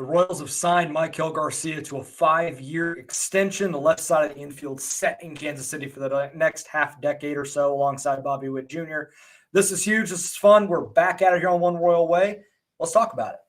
The Royals have signed Maikel Garcia to a 5-year extension. The left side of the infield set in Kansas City for the next half decade or so alongside Bobby Witt Jr. This is huge. This is fun. We're back at it here on One Royal Way. Let's talk about it.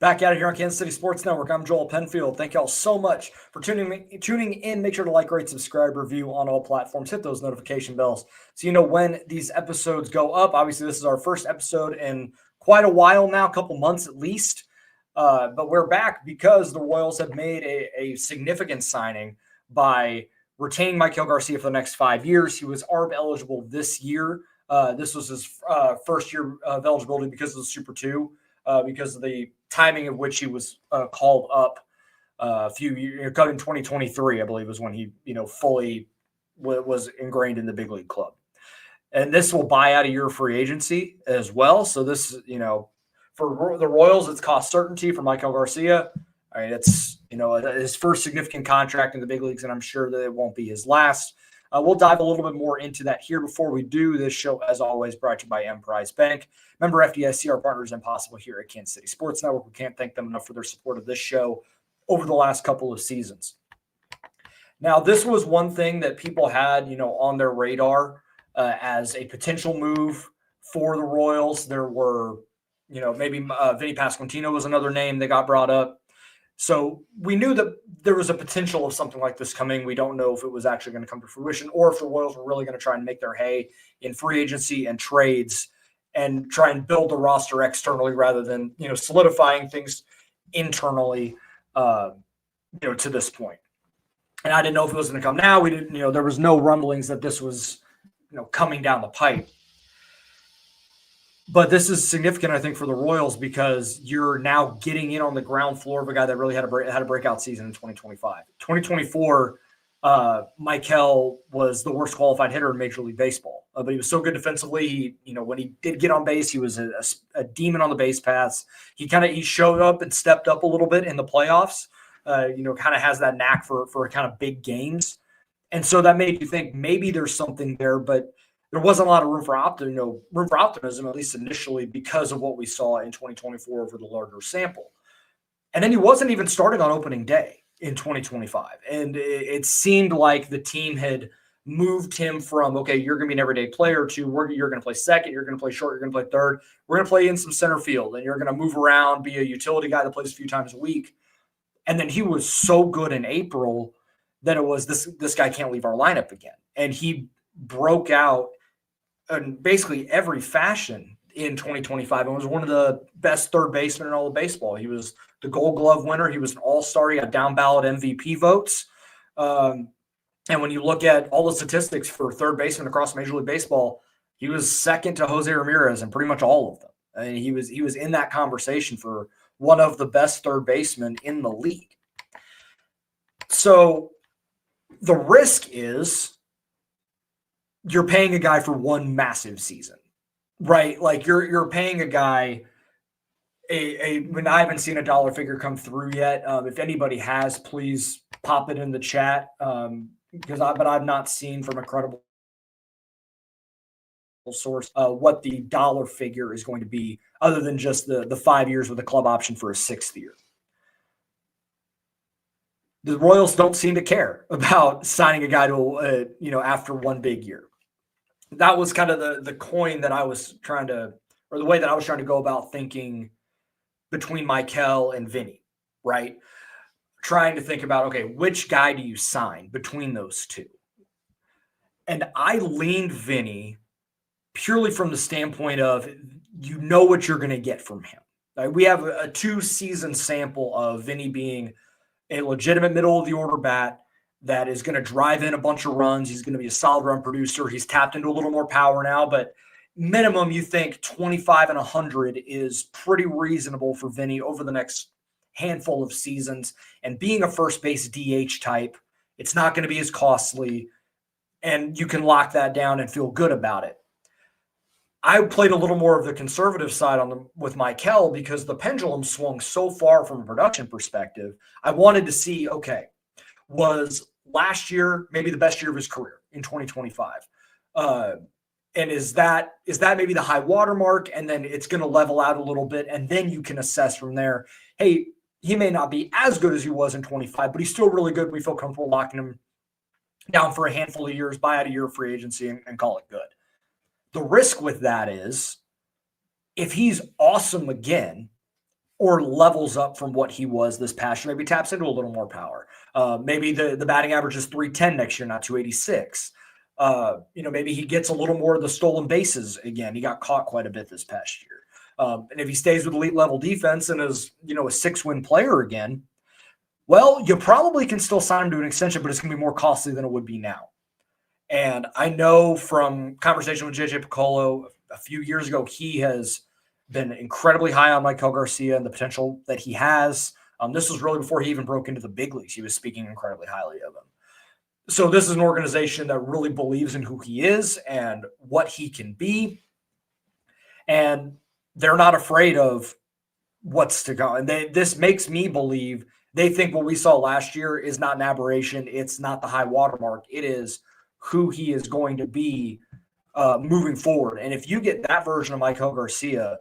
Back out of here on Kansas City Sports Network. I'm Joel Penfield. Thank y'all so much for tuning in. Make sure to like, rate, subscribe, review on all platforms. Hit those notification bells so you know when these episodes go up. Obviously, this is our first episode in quite a while now, a couple months at least. But we're back because the Royals have made a significant signing by retaining Maikel Garcia for the next 5 years. He was ARB eligible this year. This was his first year of eligibility because of the Super 2. Because of the timing of which he was called up a few years ago in 2023, I believe was when he, fully was ingrained in the big league club. And this will buy out a year of free agency as well. So this, for the Royals, it's cost certainty for Maikel Garcia. I mean, it's, his first significant contract in the big leagues, and I'm sure that it won't be his last. We'll dive a little bit more into that here before we do. This show, as always, brought to you by Emprise Bank. Member FDIC, our partners and possible here at Kansas City Sports Network. We can't thank them enough for their support of this show over the last couple of seasons. Now, this was one thing that people had, on their radar as a potential move for the Royals. There were, maybe Vinny Pasquantino was another name that got brought up. So we knew that there was a potential of something like this coming. We don't know if it was actually going to come to fruition or if the Royals were really going to try and make their hay in free agency and trades and try and build the roster externally rather than, solidifying things internally, to this point. And I didn't know if it was going to come now. We didn't, there was no rumblings that this was, coming down the pipe. But this is significant, I think, for the Royals because you're now getting in on the ground floor of a guy that really had a breakout season in 2025. 2024, Maikel was the worst qualified hitter in Major League Baseball, but he was so good defensively. When he did get on base, he was a demon on the base paths. He showed up and stepped up a little bit in the playoffs. Kind of has that knack for kind of big games, and so that made you think maybe there's something there, but there wasn't a lot of room for optimism, at least initially, because of what we saw in 2024 over the larger sample. And then he wasn't even starting on opening day in 2025. And it seemed like the team had moved him from, okay, you're going to be an everyday player to you're going to play second, you're going to play short, you're going to play third. We're going to play in some center field, and you're going to move around, be a utility guy that plays a few times a week. And then he was so good in April that it was this guy can't leave our lineup again. And he broke out in basically every fashion in 2025 and was one of the best third basemen in all of baseball. He was the Gold Glove winner. He was an all-star. He got down ballot MVP votes. And when you look at all the statistics for third baseman across Major League Baseball, he was second to Jose Ramirez in pretty much all of them. I mean, he was in that conversation for one of the best third basemen in the league. So the risk is you're paying a guy for one massive season, right? Like you're paying a guy when I haven't seen a dollar figure come through yet. If anybody has, please pop it in the chat. But I've not seen from a credible source what the dollar figure is going to be other than just the 5 years with a club option for a 6th year. The Royals don't seem to care about signing a guy to, after one big year. That was kind of the coin that I was trying to, or the way that I was trying to go about thinking between Maikel and Vinny, right? Trying to think about, okay, which guy do you sign between those two? And I leaned Vinny purely from the standpoint of what you're going to get from him. Right? We have a 2-season sample of Vinny being a legitimate middle-of-the-order bat that is going to drive in a bunch of runs. He's going to be a solid run producer. He's tapped into a little more power now, but minimum you think 25 and 100 is pretty reasonable for Vinny over the next handful of seasons. And being a first base DH type, it's not going to be as costly, and you can lock that down and feel good about it. I played a little more of the conservative side with Maikel because the pendulum swung so far from a production perspective. I wanted to see, okay, was last year maybe the best year of his career in 2025? And is that maybe the high water mark, and then it's going to level out a little bit, and then you can assess from there, hey, he may not be as good as he was in 25, but he's still really good. We feel comfortable locking him down for a handful of years, buy out a year of free agency, and call it good. The risk with that is if he's awesome again or levels up from what he was this past year, maybe taps into a little more power. Maybe the batting average is 310 next year, not 286. Maybe he gets a little more of the stolen bases again. He got caught quite a bit this past year. And if he stays with elite level defense and is, a 6-win player again, well, you probably can still sign him to an extension, but it's going to be more costly than it would be now. And I know from conversation with JJ Piccolo a few years ago, he has been incredibly high on Maikel Garcia and the potential that he has. This was really before he even broke into the big leagues. He was speaking incredibly highly of him. So this is an organization that really believes in who he is and what he can be. And they're not afraid of what's to come. And this makes me believe they think what we saw last year is not an aberration. It's not the high watermark. It is who he is going to be moving forward. And if you get that version of Maikel Garcia,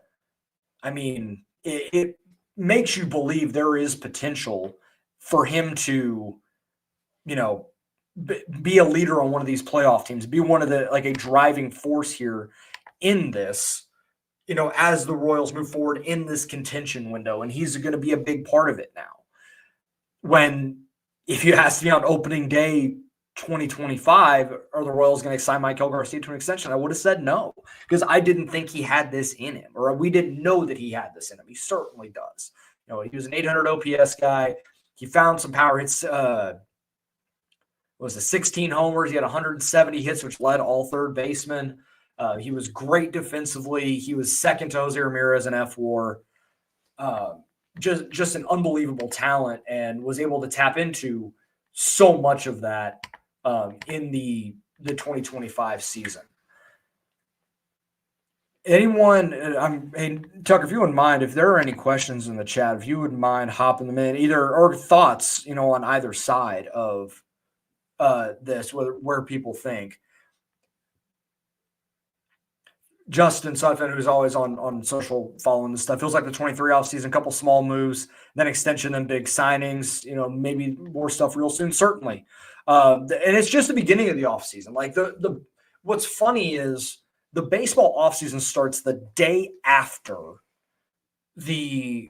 I mean, it makes you believe there is potential for him to, be a leader on one of these playoff teams, be one of a driving force here in this, as the Royals move forward in this contention window. And he's going to be a big part of it now. If you asked me on opening day 2025, are the Royals going to sign Maikel Garcia to an extension? I would have said no, because I didn't think he had this in him, or we didn't know that he had this in him. He certainly does. He was an 800 OPS guy. He found some power hits. Was 16 homers. He had 170 hits, which led all third basemen. He was great defensively. He was second to Jose Ramirez in FWAR. Just an unbelievable talent, and was able to tap into so much of that in the 2025 season. Anyone, Tucker, if you wouldn't mind, if there are any questions in the chat, if you wouldn't mind hopping them in, or thoughts, on either side of this, where people think. Justin Sutphin, who's always on social following this stuff, feels like the 23 offseason, a couple small moves, then extension, then big signings, maybe more stuff real soon, certainly. And it's just the beginning of the offseason. Like what's funny is the baseball offseason starts the day after the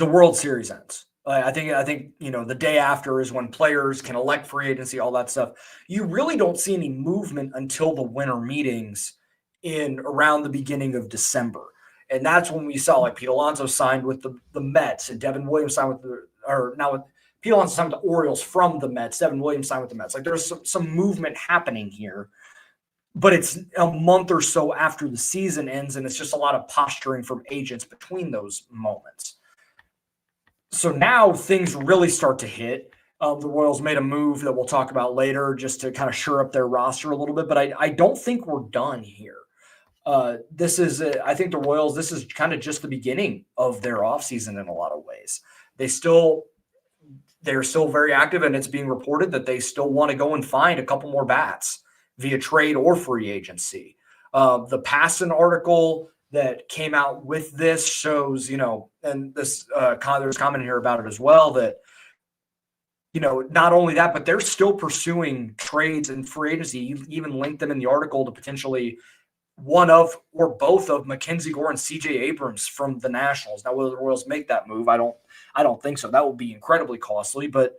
World Series ends. I think the day after is when players can elect free agency, all that stuff. You really don't see any movement until the winter meetings in around the beginning of December. And that's when we saw Pete Alonso signed with the Mets, and Devin Williams signed Pete Alonso signed with the Orioles from the Mets. Devin Williams signed with the Mets. There's some movement happening here, but it's a month or so after the season ends, and it's just a lot of posturing from agents between those moments. So now things really start to hit. The Royals made a move that we'll talk about later just to kind of shore up their roster a little bit, but I don't think we're done here. I think the Royals, this is kind of just the beginning of their offseason in a lot of ways. They're still very active, and it's being reported that they still want to go and find a couple more bats via trade or free agency. The Passan article that came out with this shows, and this there's comment here about it as well, that, not only that, but they're still pursuing trades and free agency. You even linked them in the article to potentially one of or both of Mackenzie Gore and CJ Abrams from the Nationals. Now, whether the Royals make that move, I don't think so. That would be incredibly costly, but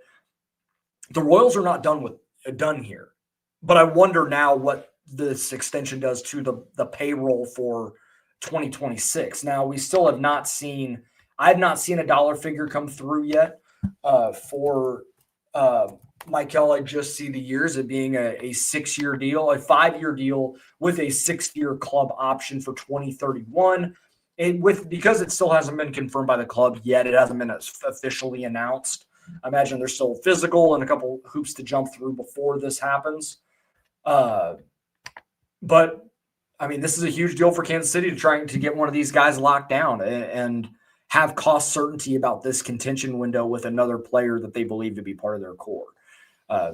the Royals are not done here. But I wonder now what this extension does to the payroll for 2026. Now, we still have not seen – I have not seen a dollar figure come through yet for Maikel. I just see the years, it being a 6-year deal, a 5-year deal with a 6th-year club option for 2031. Because it still hasn't been confirmed by the club yet, it hasn't been officially announced. I imagine there's still physical and a couple hoops to jump through before this happens. But I mean, this is a huge deal for Kansas City to try to get one of these guys locked down and have cost certainty about this contention window with another player that they believe to be part of their core.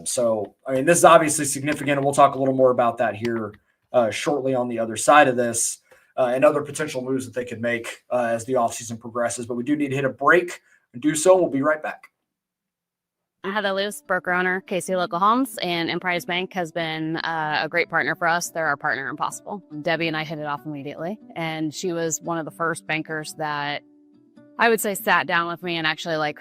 So, I mean, this is obviously significant, and we'll talk a little more about that here shortly on the other side of this and other potential moves that they could make as the offseason progresses. But we do need to hit a break and do so. We'll be right back. Heather Luce, broker owner, KC Local Homes, and Emprise Bank has been a great partner for us. They're our partner in Possible. Debbie and I hit it off immediately, and she was one of the first bankers that I would say sat down with me and actually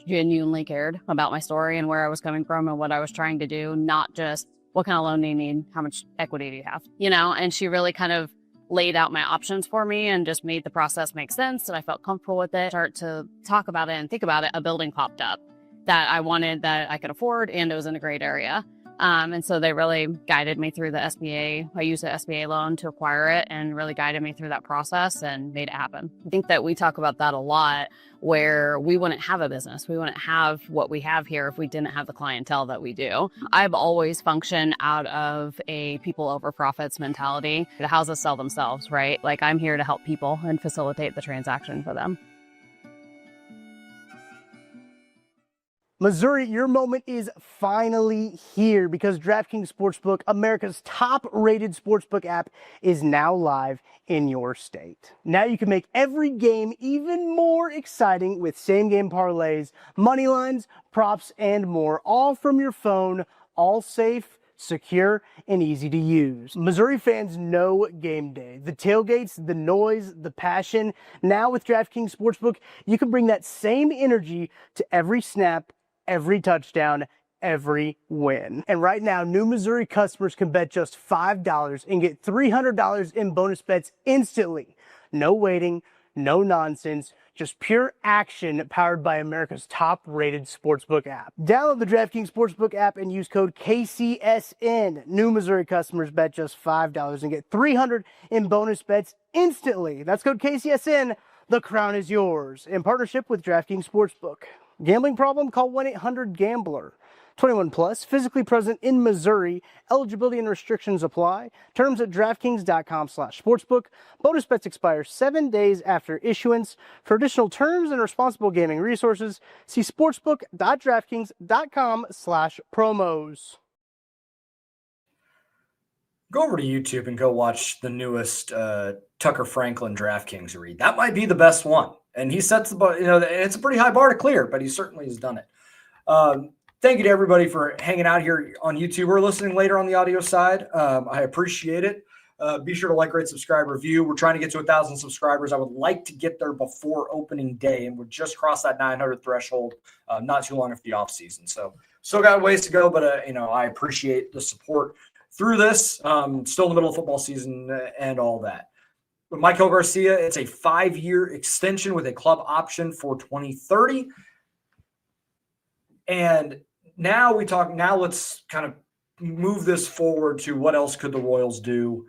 genuinely cared about my story and where I was coming from and what I was trying to do, not just what kind of loan do you need, how much equity do you have, and she really kind of laid out my options for me and just made the process make sense, and I felt comfortable with it. Start to talk about it and think about it, a building popped up that I wanted, that I could afford, and it was in a great area. And so they really guided me through the SBA. I used the SBA loan to acquire it and really guided me through that process and made it happen. I think that we talk about that a lot, where we wouldn't have a business. We wouldn't have what we have here if we didn't have the clientele that we do. I've always functioned out of a people over profits mentality. The houses sell themselves, right? Like, I'm here to help people and facilitate the transaction for them. Missouri, your moment is finally here because DraftKings Sportsbook, America's top-rated sportsbook app, is now live in your state. Now you can make every game even more exciting with same-game parlays, money lines, props, and more, all from your phone, all safe, secure, and easy to use. Missouri fans know game day. The tailgates, the noise, the passion. Now with DraftKings Sportsbook, you can bring that same energy to every snap, every touchdown, every win. And right now, new Missouri customers can bet just $5 and get $300 in bonus bets instantly. No waiting, no nonsense, just pure action powered by America's top-rated sportsbook app. Download the DraftKings Sportsbook app and use code KCSN. New Missouri customers bet just $5 and get $300 in bonus bets instantly. That's code KCSN. The crown is yours. In partnership with DraftKings Sportsbook. Gambling problem? Call 1-800-GAMBLER. 21 plus, physically present in Missouri. Eligibility and restrictions apply. Terms at DraftKings.com/sportsbook. Bonus bets expire 7 days after issuance. For additional terms and responsible gaming resources, see sportsbook.draftkings.com/promos. Go over to YouTube and go watch the newest Tucker Franklin DraftKings read. That might be the best one. And he sets the bar, it's a pretty high bar to clear, but he certainly has done it. Thank you to everybody for hanging out here on YouTube or listening later on the audio side. I appreciate it. Be sure to like, rate, subscribe, review. We're trying to get to 1,000 subscribers. I would like to get there before opening day, and we're just crossed that 900 threshold not too long after the off season. So still got ways to go, but I appreciate the support through this. Still in the middle of football season and all that. With Maikel Garcia, it's a 5-year extension with a club option for 2030. And now let's kind of move this forward to what else could the Royals do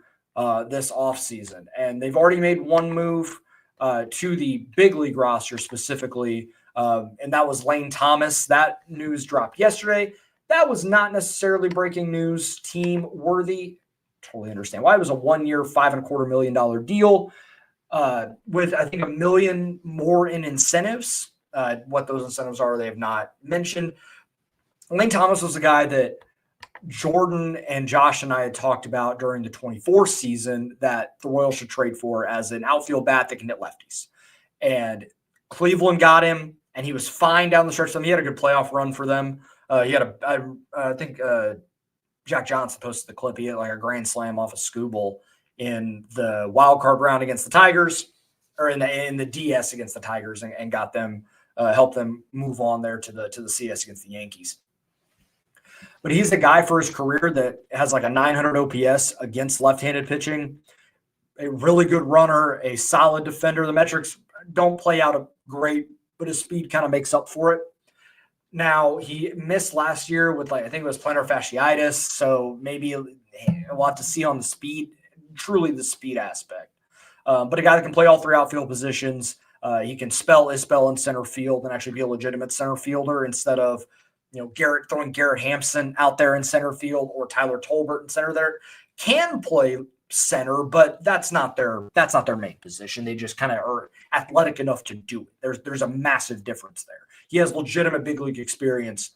this offseason. And they've already made one move to the big league roster specifically, and that was Lane Thomas. That news dropped yesterday. That was not necessarily breaking news, team worthy. Totally understand why. It was a 1-year, $5.25 million deal with, I think, $1 million more in incentives. What those incentives are, they have not mentioned. Lane Thomas was the guy that Jordan and Josh and I had talked about during the 24 season that the Royals should trade for as an outfield bat that can hit lefties. And Cleveland got him, and he was fine down the stretch. He had a good playoff run for them. He had I think Jack Johnson posted the clip. He had like a grand slam off a Scooble in the wild card round against the Tigers, or in the DS against the Tigers, and got them helped them move on there to the CS against the Yankees. But he's the guy for his career that has like a 900 OPS against left-handed pitching, a really good runner, a solid defender. The metrics don't play out great, but his speed kind of makes up for it. Now, he missed last year with, I think it was plantar fasciitis, so maybe we'll have to see on the speed, truly the speed aspect. But a guy that can play all three outfield positions. He can spell his spell in center field and actually be a legitimate center fielder instead of throwing Garrett Hampson out there in center field or Tyler Tolbert in center there. Can play center, but that's not their main position. They just kind of are athletic enough to do it. There's a massive difference there. He has legitimate big league experience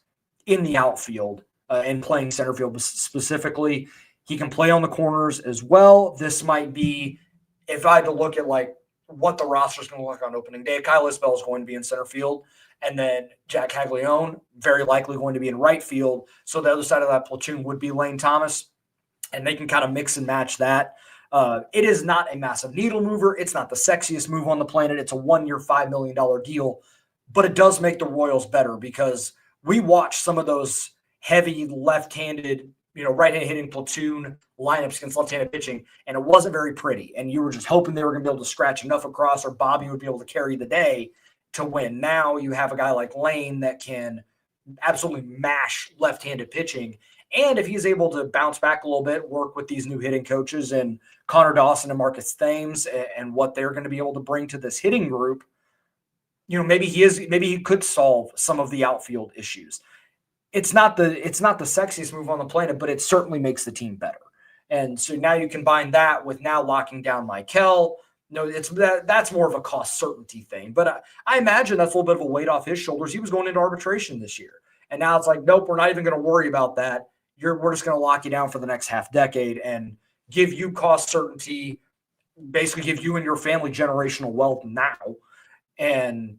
in the outfield and playing center field specifically. He can play on the corners as well. This might be, if I had to look at like what the roster is going to look like on opening day, Kyle Isbell is going to be in center field, and then Jack Caglione very likely going to be in right field. So the other side of that platoon would be Lane Thomas, and they can kind of mix and match that. It is not a massive needle mover. It's not the sexiest move on the planet. It's a 1-year, $5 million deal, but it does make the Royals better because we watched some of those heavy left-handed, right-handed hitting platoon lineups against left-handed pitching, and it wasn't very pretty. And you were just hoping they were going to be able to scratch enough across or Bobby would be able to carry the day to win. Now you have a guy like Lane that can absolutely mash left-handed pitching. And if he's able to bounce back a little bit, work with these new hitting coaches and Connor Dawson and Marcus Thames and what they're going to be able to bring to this hitting group, maybe he could solve some of the outfield issues. It's not the sexiest move on the planet, but it certainly makes the team better. And so now you combine that with now locking down Maikel. That's more of a cost certainty thing. But I imagine that's a little bit of a weight off his shoulders. He was going into arbitration this year. And now it's like, nope, we're not even going to worry about that. We're just going to lock you down for the next half decade and give you cost certainty, basically give you and your family generational wealth now. And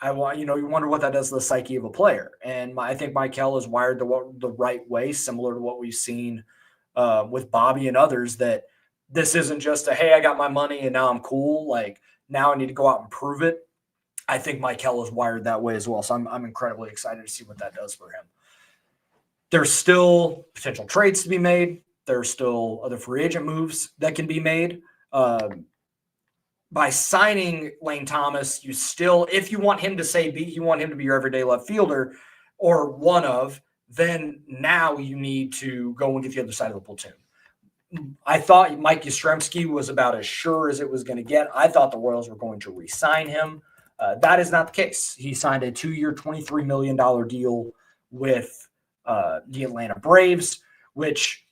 you wonder what that does to the psyche of a player. And I think Maikel is wired the right way, similar to what we've seen with Bobby and others, that this isn't just hey, I got my money and now I'm cool. Like now I need to go out and prove it. I think Maikel is wired that way as well. So I'm incredibly excited to see what that does for him. There's still potential trades to be made. There's still other free agent moves that can be made. By signing Lane Thomas, you still, if you want him to you want him to be your everyday left fielder or one of, then now you need to go and get the other side of the platoon. I thought Mike Yastrzemski was about as sure as it was going to get. I thought the Royals were going to re-sign him. That is not the case. He signed a 2-year, $23 million deal with the Atlanta Braves, which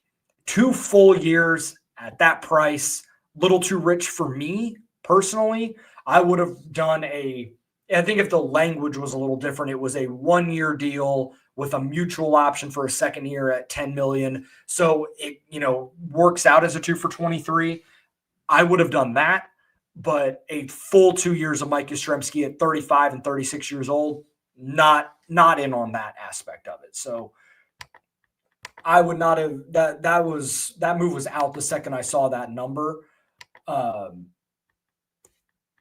2 full years at that price, little too rich for me personally. I would have done I think if the language was a little different, it was a 1-year deal with a mutual option for a second year at $10 million. So it, works out as a 2 for 23. I would have done that, but a full 2 years of Mike Yastrzemski at 35 and 36 years old, not in on that aspect of it. So I would not have that move was out the second I saw that number.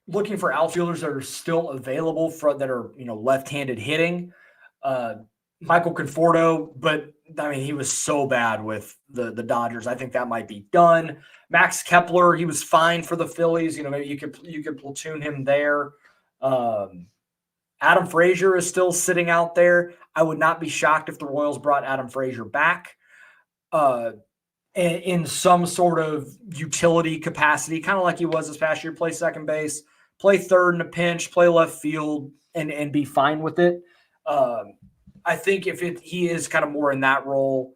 Looking for outfielders that are still available that are left-handed hitting. Michael Conforto, but I mean he was so bad with the Dodgers. I think that might be done. Max Kepler, he was fine for the Phillies. Maybe you could platoon him there. Adam Frazier is still sitting out there. I would not be shocked if the Royals brought Adam Frazier back in some sort of utility capacity, kind of like he was this past year. Play second base, play third in a pinch, play left field, and be fine with it. I think if he is kind of more in that role,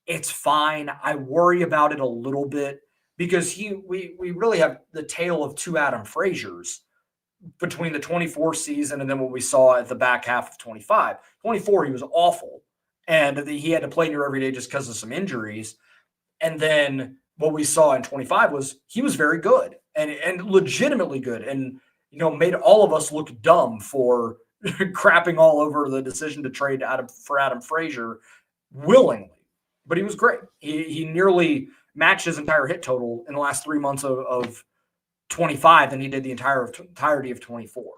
it's fine. I worry about it a little bit because we really have the tale of 2 Adam Fraziers between the 24 season and then what we saw at the back half of 25. 24, he was awful, and he had to play near every day just because of some injuries. And then what we saw in 25 was he was very good and legitimately good and, made all of us look dumb for crapping all over the decision to trade for Adam Frazier willingly. But he was great. He nearly matched his entire hit total in the last 3 months of 25 than he did the entirety of 24.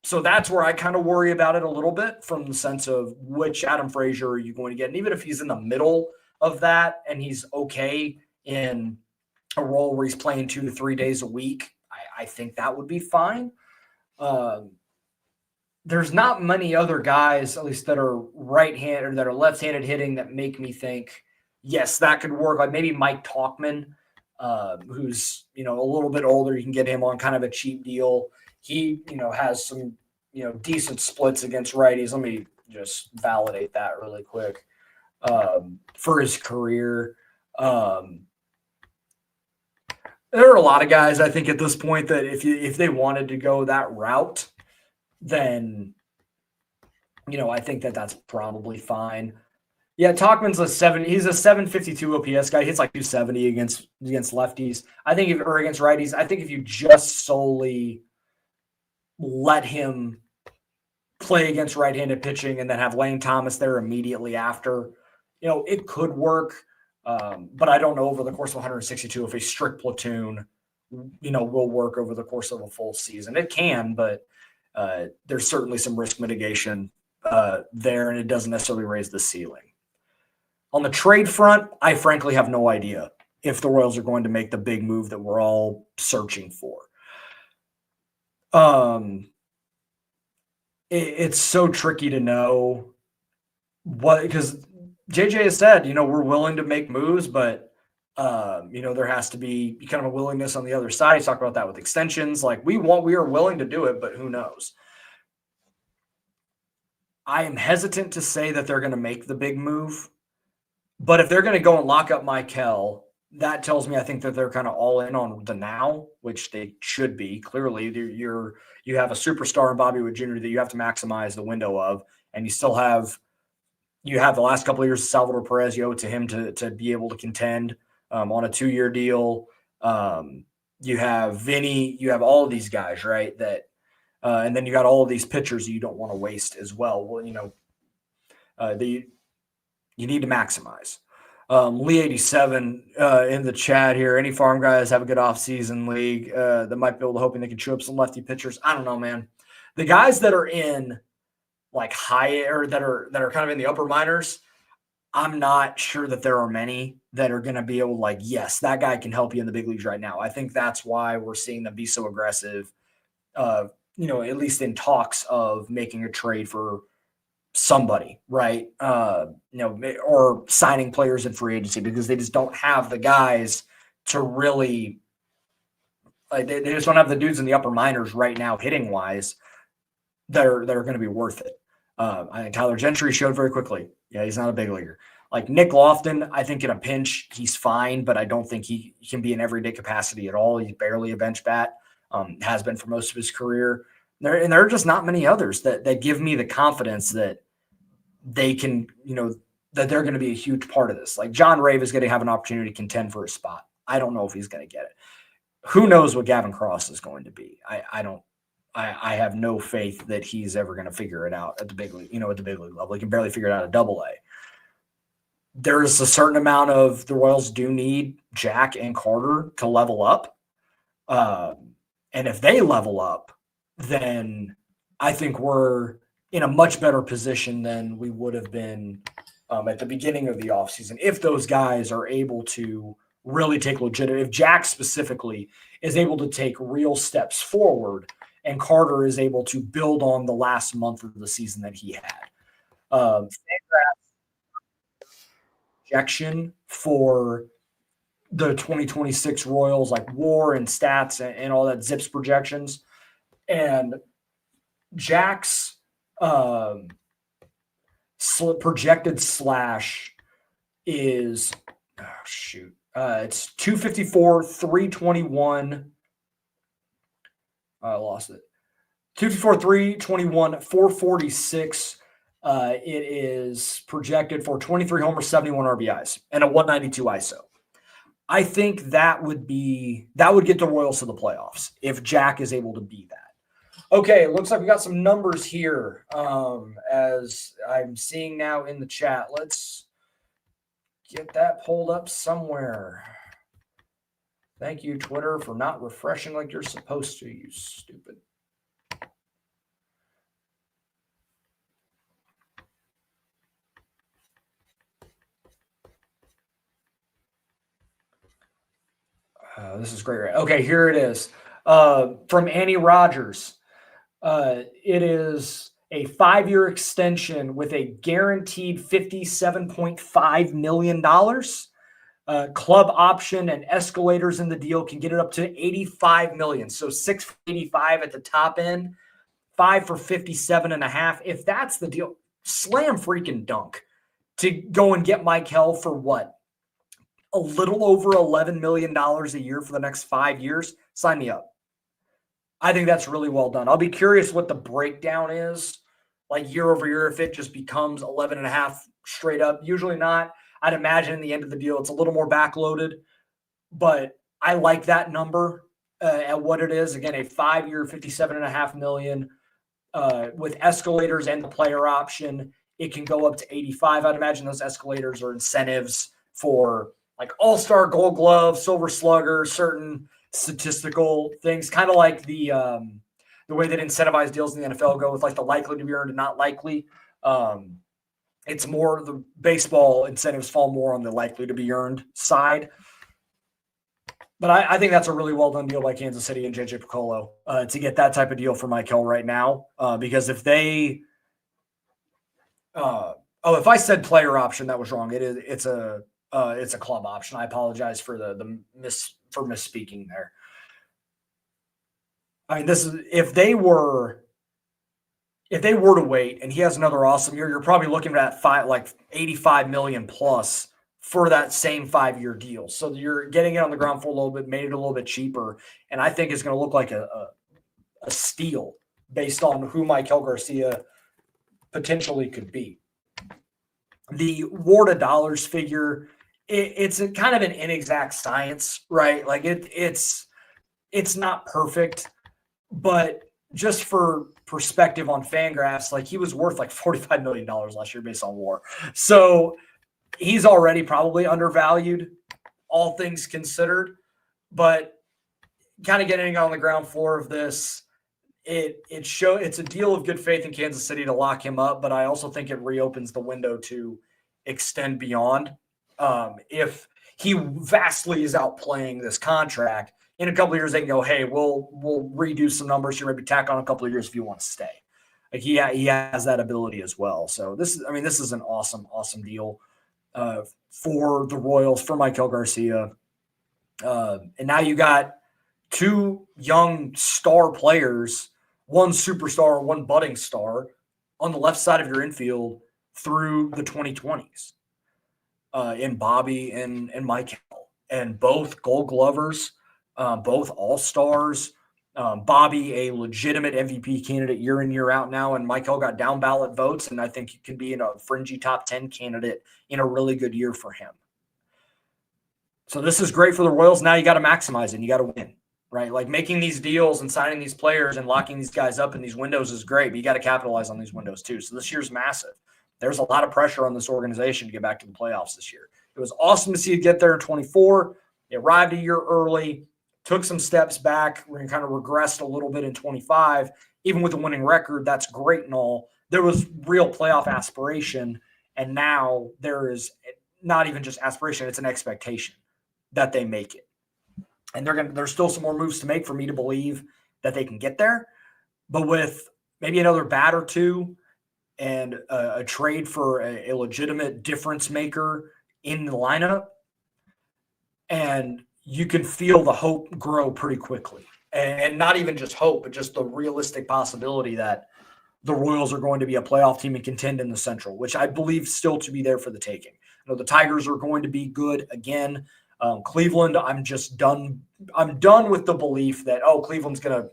So that's where I kind of worry about it a little bit from the sense of which Adam Frazier are you going to get. And even if he's in the middle of that and he's okay in a role where he's playing 2 to 3 days a week, I think that would be fine. There's not many other guys, at least that are right-handed or that are left-handed hitting that make me think, yes, that could work. Like maybe Mike Tauchman, who's, a little bit older. You can get him on kind of a cheap deal. He, has some, decent splits against righties. Let me just validate that really quick for his career. There are a lot of guys, I think, at this point that if they wanted to go that route, then, I think that's probably fine. Yeah, Talkman's he's a 752 OPS guy. He hits like 270 against lefties. I think or against righties. I think if you just solely let him play against right-handed pitching and then have Lane Thomas there immediately after, it could work. But I don't know over the course of 162 if a strict platoon, will work over the course of a full season. It can, but there's certainly some risk mitigation there, and it doesn't necessarily raise the ceiling. On the trade front, I frankly have no idea if the Royals are going to make the big move that we're all searching for. It's so tricky to know because JJ has said, we're willing to make moves, but there has to be kind of a willingness on the other side. He's talked about that with extensions. Like we are willing to do it, but who knows? I am hesitant to say that they're going to make the big move, but if they're going to go and lock up Maikel, that tells me I think that they're kind of all in on the now, which they should be. Clearly, you have a superstar in Bobby Witt Jr. that you have to maximize the window of, and you still have the last couple of years of Salvador Perez. You owe it to him to be able to contend on a 2-year deal. You have Vinny, you have all of these guys, right? That, and then you got all of these pitchers that you don't want to waste as well. Well, you need to maximize. Lee 87 in the chat here. Any farm guys have a good offseason league that might be able to hoping they can chew up some lefty pitchers? I don't know, man. The guys that are in like high or that are kind of in the upper minors, I'm not sure that there are many that are going to be able to yes, that guy can help you in the big leagues right now. I think that's why we're seeing them be so aggressive, at least in talks of making a trade for somebody, right? Or signing players in free agency because they just don't have the guys to really they just don't have the dudes in the upper minors right now hitting wise that are going to be worth it. I think Tyler Gentry showed very quickly. Yeah, he's not a big leaguer. Like Nick Lofton, I think in a pinch, he's fine, but I don't think he can be in everyday capacity at all. He's barely a bench bat, has been for most of his career. There are just not many others that give me the confidence that they can, that they're going to be a huge part of this. Like John Rave is going to have an opportunity to contend for a spot. I don't know if he's going to get it. Who knows what Gavin Cross is going to be? I have no faith that he's ever going to figure it out at the big league, at the big league level. He can barely figure it out at AA. There's a certain amount of the Royals do need Jack and Carter to level up. And if they level up, then I think we're in a much better position than we would have been at the beginning of the offseason. If those guys are able to really take if Jack specifically is able to take real steps forward and Carter is able to build on the last month of the season that he had. Projection for the 2026 Royals, like WAR and stats and all that ZiPS projections. And Jack's projected slash is, it's 254, 321. I lost it. 254, 321, 446. It is projected for 23 homers, 71 RBIs, and a 192 ISO. I think that would get the Royals to the playoffs if Jack is able to be that. Okay, looks like we got some numbers here as I'm seeing now in the chat. Let's get that pulled up somewhere. Thank you, Twitter, for not refreshing like you're supposed to, you stupid. This is great. Right? Okay, here it is. From Annie Rogers. It is a 5-year extension with a guaranteed $57.5 million. Club option and escalators in the deal can get it up to $85 million. So $685 at the top end, $5 for $57.5. If that's the deal, slam freaking dunk to go and get Maikel for what? a little over $11 million a year for the next 5 years, sign me up. I think that's really well done. I'll be curious what the breakdown is, like year over year, if it just becomes 11 and a half straight up. Usually not. I'd imagine in the end of the deal, it's a little more backloaded, but I like that number at what it is. Again, a 5-year, $57.5 million with escalators and the player option. It can go up to 85. I'd imagine those escalators are incentives for like all-star gold glove, silver slugger, certain statistical things, kind of like the way that incentivized deals in the NFL go with like the likely to be earned and not likely. It's more the baseball incentives fall more on the likely to be earned side. But I think that's a really well done deal by Kansas City and JJ Piccolo to get that type of deal for Maikel right now. Because if they, if I said player option, that was wrong. It's a club option. I apologize for for misspeaking there. I mean, this is if they were to wait and he has another awesome year, you're probably looking at like 85 million plus for that same 5-year deal. So you're getting it on the ground for a little bit, made it a little bit cheaper. And I think it's going to look like a steal based on who Maikel Garcia potentially could be. The WAR to dollars figure, it's a kind of an inexact science, right? Like it's not perfect, but just for perspective on Fangraphs, like he was worth like $45 million last year based on WAR. So he's already probably undervalued, all things considered, but kind of getting on the ground floor of this, it's a deal of good faith in Kansas City to lock him up, but I also think it reopens the window to extend beyond. If he vastly is outplaying this contract, in a couple of years they can go, hey, we'll redo some numbers here, maybe tack on a couple of years if you want to stay. Like he has that ability as well. So this is an awesome deal for the Royals, for Maikel Garcia. And now you got 2 young star players, one superstar, one budding star on the left side of your infield through the 2020s in Bobby and Maikel, and both Gold Glovers, both All-Stars. Bobby, a legitimate MVP candidate year in, year out now, and Maikel got down ballot votes, and I think he can be in a fringy top 10 candidate in a really good year for him. So this is great for the Royals. Now you got to maximize it. And you got to win, right? Like making these deals and signing these players and locking these guys up in these windows is great, but you got to capitalize on these windows too. So this year's massive. There's a lot of pressure on this organization to get back to the playoffs this year. It was awesome to see it get there in 24. It arrived a year early, took some steps back. We're kind of regressed a little bit in 25. Even with a winning record, that's great and all. There was real playoff aspiration, and now there is not even just aspiration, it's an expectation that they make it. And there's still some more moves to make for me to believe that they can get there. But with maybe another bat or two and a trade for a legitimate difference maker in the lineup, and you can feel the hope grow pretty quickly. And not even just hope, but just the realistic possibility that the Royals are going to be a playoff team and contend in the Central, which I believe still to be there for the taking. I know the Tigers are going to be good again. Cleveland, I'm done with the belief that, Cleveland's gonna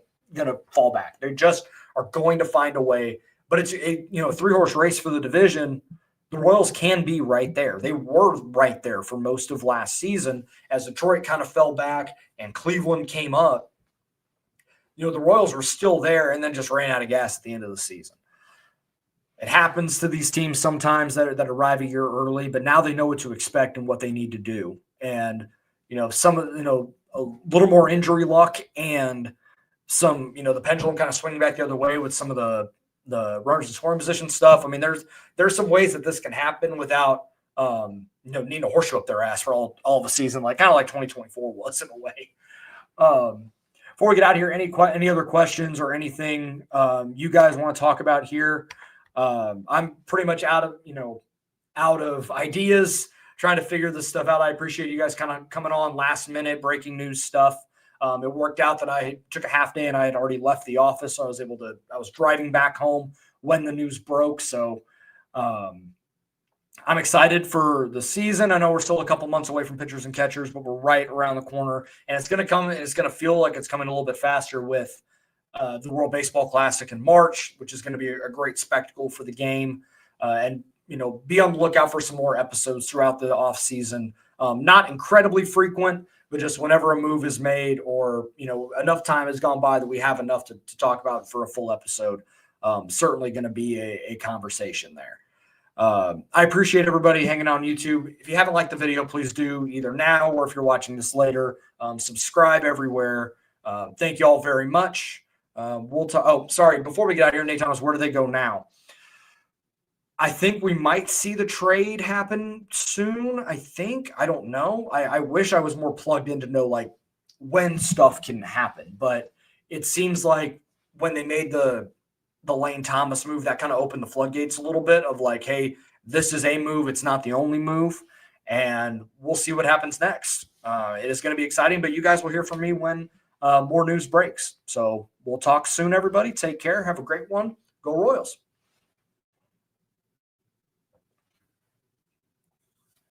fall back. They just are going to find a way. But it's a 3-horse race for the division. The Royals can be right there. They were right there for most of last season as Detroit kind of fell back and Cleveland came up. The Royals were still there and then just ran out of gas at the end of the season. It happens to these teams sometimes that arrive a year early, but now they know what to expect and what they need to do. And, a little more injury luck and some, the pendulum kind of swinging back the other way with some of the runners and scoring position stuff. I mean, there's some ways that this can happen without, needing a horseshoe up their ass for all the season, kind of like 2024 was in a way. Before we get out of here, any other questions or anything you guys want to talk about here? I'm pretty much out of ideas, trying to figure this stuff out. I appreciate you guys kind of coming on last minute, breaking news stuff. It worked out that I took a half day and I had already left the office. So I was driving back home when the news broke. So I'm excited for the season. I know we're still a couple months away from pitchers and catchers, but we're right around the corner, and it's going to come. It's going to feel like it's coming a little bit faster with the World Baseball Classic in March, which is going to be a great spectacle for the game. And be on the lookout for some more episodes throughout the off season. Not incredibly frequent, but just whenever a move is made or enough time has gone by that we have enough to talk about for a full episode. Certainly going to be a conversation there. I appreciate everybody hanging out on YouTube. If you haven't liked the video, please do either now or if you're watching this later. Subscribe everywhere. Thank you all very much. Sorry. Before we get out of here, Nate Thomas, where do they go now? I think we might see the trade happen soon. I don't know. I wish I was more plugged in to know like when stuff can happen, but it seems like when they made the Lane Thomas move, that kind of opened the floodgates a little bit of like, hey, this is a move. It's not the only move. And we'll see what happens next. It is going to be exciting, but you guys will hear from me when more news breaks. So we'll talk soon, everybody. Take care. Have a great one. Go Royals.